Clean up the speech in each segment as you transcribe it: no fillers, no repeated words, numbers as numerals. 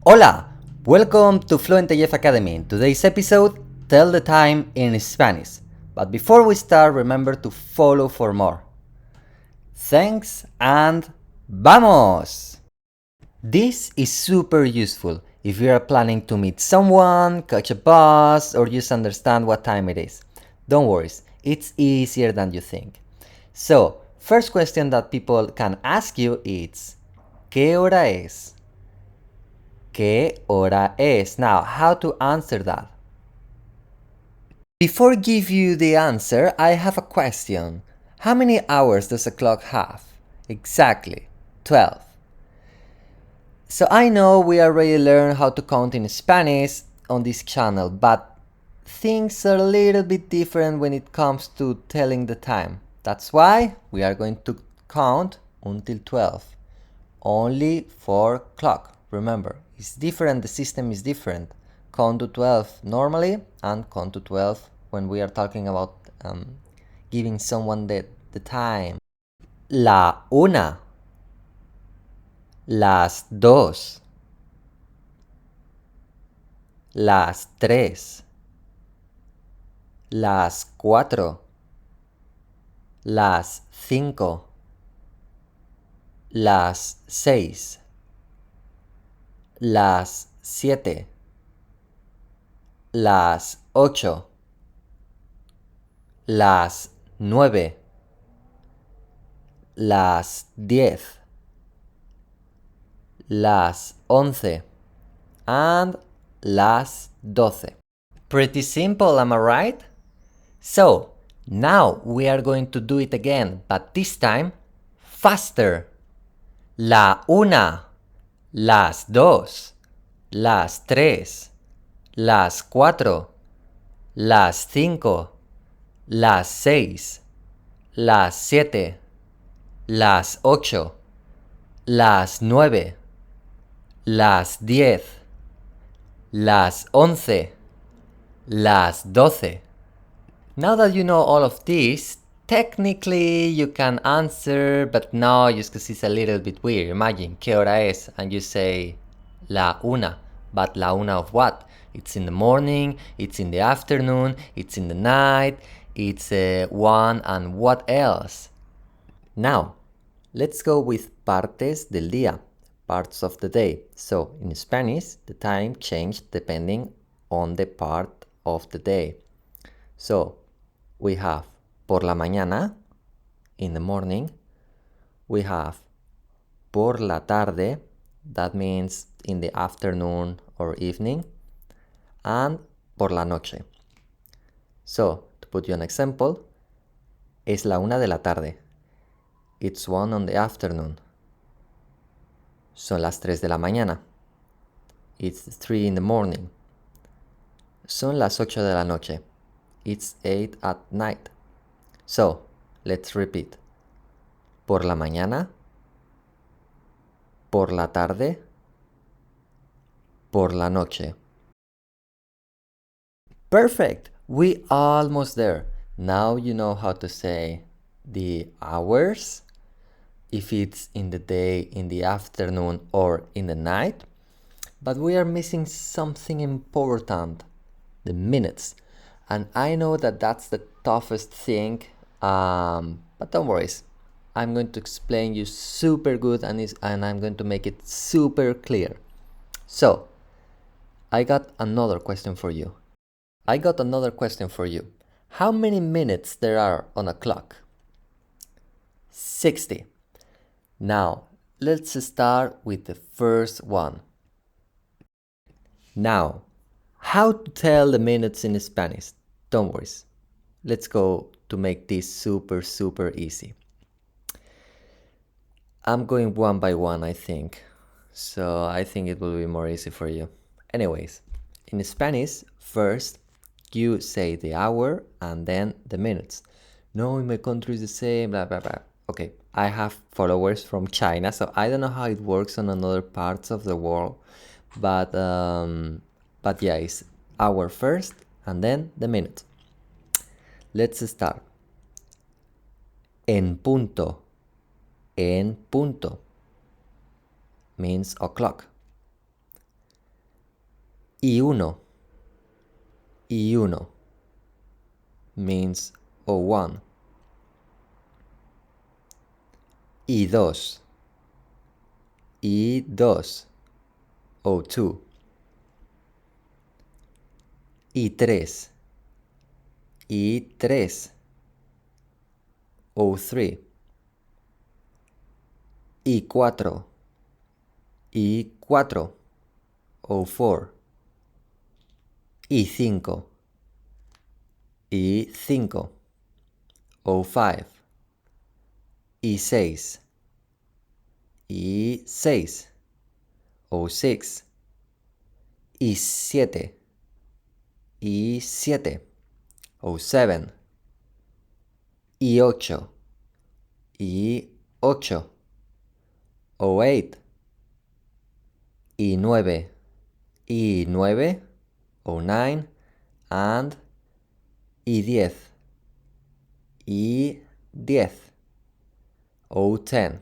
Hola! Welcome to Fluent AF Academy. In today's episode, tell the time in Spanish. But before we start, remember to follow for more. Thanks and ¡vamos! This is super useful if you are planning to meet someone, catch a bus, or just understand what time it is. Don't worry, it's easier than you think. So, first question that people can ask you is ¿Qué hora es? ¿Qué hora es? Now, how to answer that? Before I give you the answer, I have a question. How many hours does a clock have? Exactly, 12. So I know we already learned how to count in Spanish on this channel, but things are a little bit different when it comes to telling the time. That's why we are going to count until 12. Only for clock. Remember, it's different, the system is different. Count to 12 normally and count to 12 when we are talking about giving someone the time. La una, las dos, las tres, las cuatro, las cinco, las seis, las siete, las ocho, las nueve, las 10, las 11, and las 12. Pretty simple, am I right? So, now we are going to do it again, but this time faster. La una, las dos, las tres, las cuatro, las cinco, las seis, las siete, las ocho, las nueve, las 10, las 11, las 12. Now that you know all of this, technically you can answer, but no, just because it's a little bit weird. Imagine, ¿qué hora es? And you say, la una. But la una of what? It's in the morning, it's in the afternoon, it's in the night, it's 1 and what else? Now, let's go with partes del día, parts of the day. So, in Spanish, the time changed depending on the part of the day. So, we have por la mañana, in the morning. We have por la tarde, that means in the afternoon or evening. And por la noche. So, to put you an example, es la una de la tarde. It's 1 on the afternoon. Son las 3 de la mañana. It's 3 in the morning. Son las 8 de la noche. It's 8 at night. So, let's repeat. Por la mañana, por la tarde, por la noche. Perfect! We almost there. Now you know how to say the hours, if it's in the day, in the afternoon, or in the night. But we are missing something important, the minutes. And I know that that's the toughest thing, but don't worry. I'm going to explain you super good and I'm going to make it super clear. So, I got another question for you. How many minutes there are on a clock? 60. Now, let's start with the first one. Now, how to tell the minutes in Spanish? Don't worry. Let's go to make this super easy. I'm going one by one, I think. So I think it will be more easy for you. Anyways, in Spanish, first you say the hour and then the minutes. No, in my country is the same, blah, blah, blah. Okay, I have followers from China, so I don't know how it works on other parts of the world. But yeah, it's hour first and then the minute. Let's start. En punto. En punto means o'clock. y uno. Y uno means o one. Y dos. Y dos o two. Y tres. Y tres o three. Y cuatro. Y cuatro o four. Y cinco. Y cinco o five. Y seis. Y seis o six. Y siete. Y siete o seven. Y ocho. Y ocho o eight. Y nueve. Y nueve o nine. And y diez. Y diez o ten.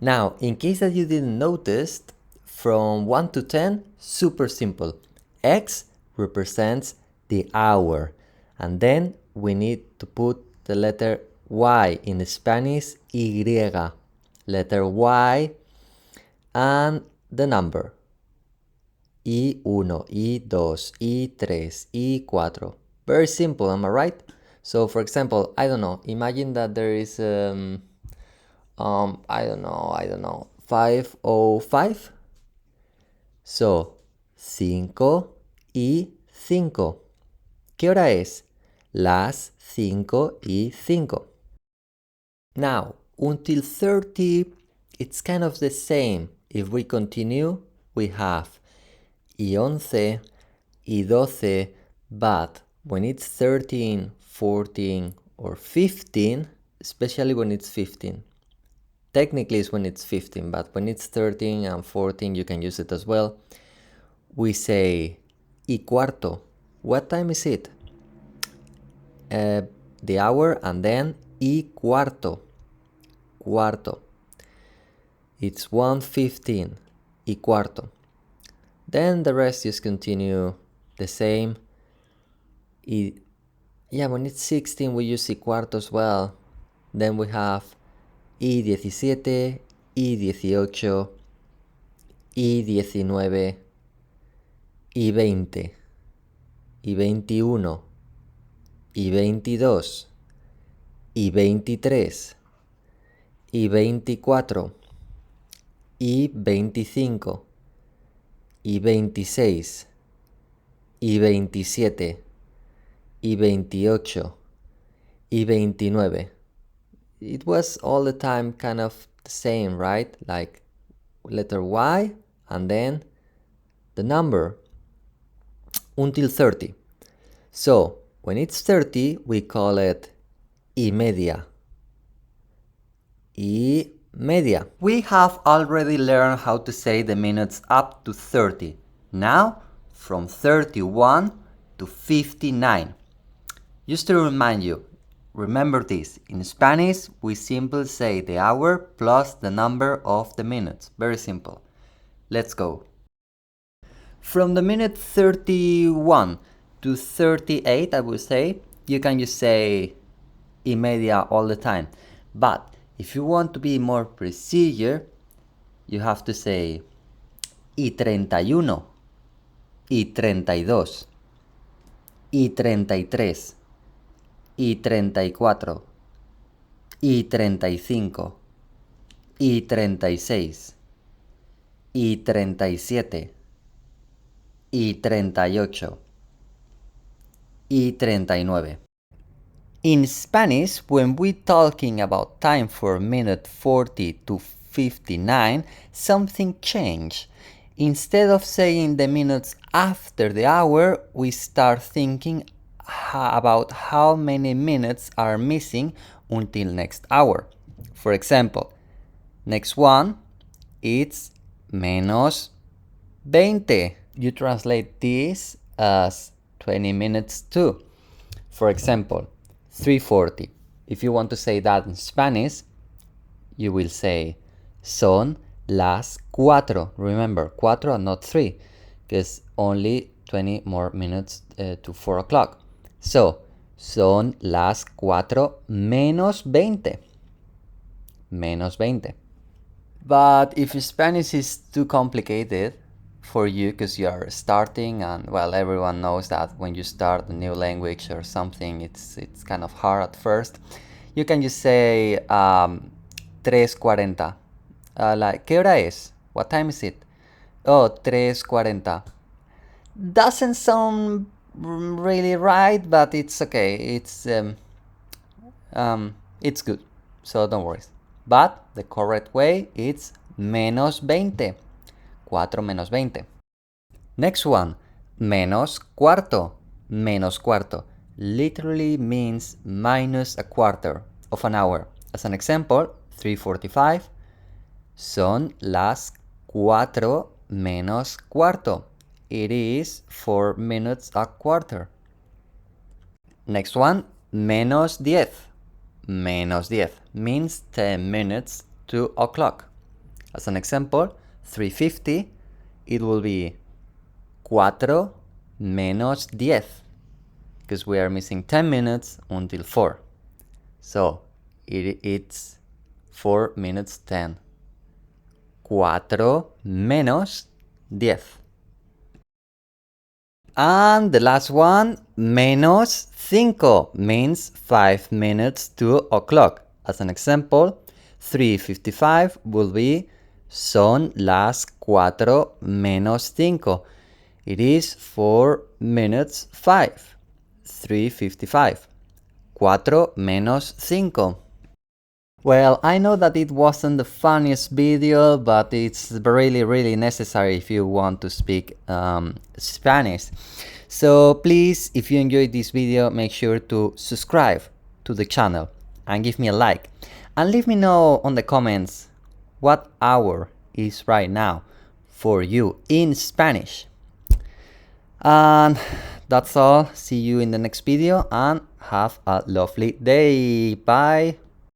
Now, in case that you didn't notice, from 1 to 10, super simple. X represents the hour. And then we need to put the letter Y in Spanish, Y. Letter Y and the number. Y1, Y2, Y3, Y4. Very simple, am I right? So, for example, I don't know, imagine that there is I don't know, 5:05. So, 5:05. ¿Qué hora es? Las 5:05. Now, until 30, it's kind of the same. If we continue, we have y11, y12, but when it's 13, 14, or 15, especially when it's 15, technically it's when it's 15, but when it's 13 and 14, you can use it as well. We say y cuarto. What time is it? The hour, and then y cuarto. Cuarto. It's 1:15. Y cuarto. Then the rest just continue the same. Yeah, when it's 16, we use y cuarto as well. Then we have y17, y18, y19, y20, y21, y22, y23, y24, y25, y26, y27, y28, y29. It was all the time kind of the same, right? Like letter Y and then the number until 30. So when it's 30, we call it y media. Y media. We have already learned how to say the minutes up to 30. Now, from 31 to 59. Just to remind you, remember this, in Spanish we simply say the hour plus the number of the minutes. Very simple. Let's go. From the minute 31 to 38, I would say, you can just say y media all the time. But if you want to be more precise, you have to say y 31, y 32, y 33, y 34, y 35, y 36, y 37, y 38, y 39. In Spanish, when we're talking about time for minute 40 to 59, something changed. Instead of saying the minutes after the hour, we start thinking about how many minutes are missing until next hour. For example, next one, it's menos 20. You translate this as 20 minutes too. For example, 3:40. If you want to say that in Spanish, you will say son las 4. Remember, 4 and not 3, because only 20 more minutes to 4 o'clock. So, son las 4 menos 20. Menos 20. But if Spanish is too complicated for you because you are starting, and well, everyone knows that when you start a new language or something, it's kind of hard at first. You can just say 3:40. Like, ¿qué hora es? What time is it? Oh, 3:40. Doesn't sound really right, but it's okay. It's good, so don't worry. But the correct way is menos 20. 4 menos 20. Next one, menos cuarto. Menos cuarto literally means minus a quarter of an hour. As an example, 3:45. Son las 4 menos cuarto. It is 4 minutes a quarter. Next one, menos 10. Menos 10 means 10 minutes to o'clock. As an example, 3:50, it will be 4 menos 10, because we are missing 10 minutes until 4. So it's 4 minutes 10. 4 menos 10. And the last one, menos 5, means 5 minutes to o'clock. As an example, 3:55 will be son las 4 menos 5. It is 4 minutes 5. 3:55. 4 menos 5. Well, I know that it wasn't the funniest video, but it's really necessary if you want to speak Spanish. So please, if you enjoyed this video, make sure to subscribe to the channel and give me a like. And leave me know on the comments what hour is right now for you in Spanish. And that's all. See you in the next video and have a lovely day. Bye.